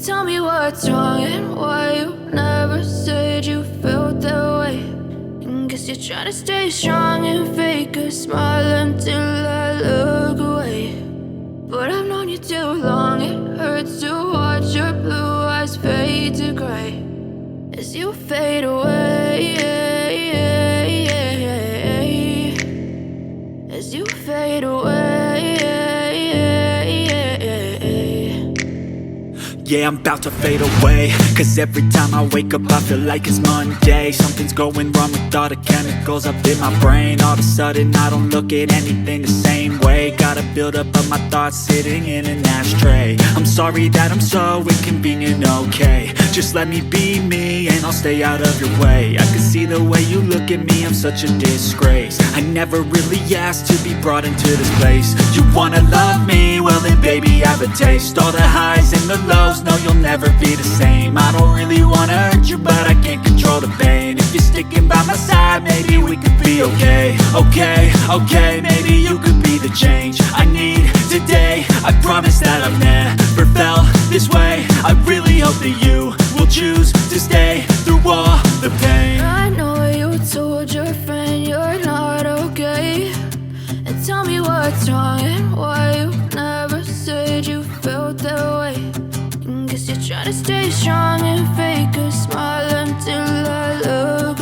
Tell me what's wrong and why you never said you felt that way. And guess you're trying to stay strong and fake a smile until I look away. But I've known you too long, it hurts to watch your blue eyes fade to gray as you fade away, as you fade away. Yeah, I'm about to fade away, cause every time I wake up I feel like it's Monday. Something's going wrong with all the chemicals up in my brain. All of a sudden I don't look at anything the same way. Got a buildup of my thoughts sitting in an ashtray. I'm sorry that I'm so inconvenient, okay. Just let me be me and I'll stay out of your way. I can see the way you look at me, I'm such a disgrace. I never really asked to be brought into this place. You wanna love me? Well then baby have a taste. All the highs and the lows, no you'll never be the same. I don't really wanna hurt you but I can't control the pain. If you're sticking by my side maybe we could be okay. Okay, maybe you could be the change I need today. I promise that I've never felt this way. I really hope that you will choose to stay through all the pain. I know you told your friend you're not okay, and tell me what's wrong and why you never said you felt that way. And guess you're trying to stay strong and fake a smile until I look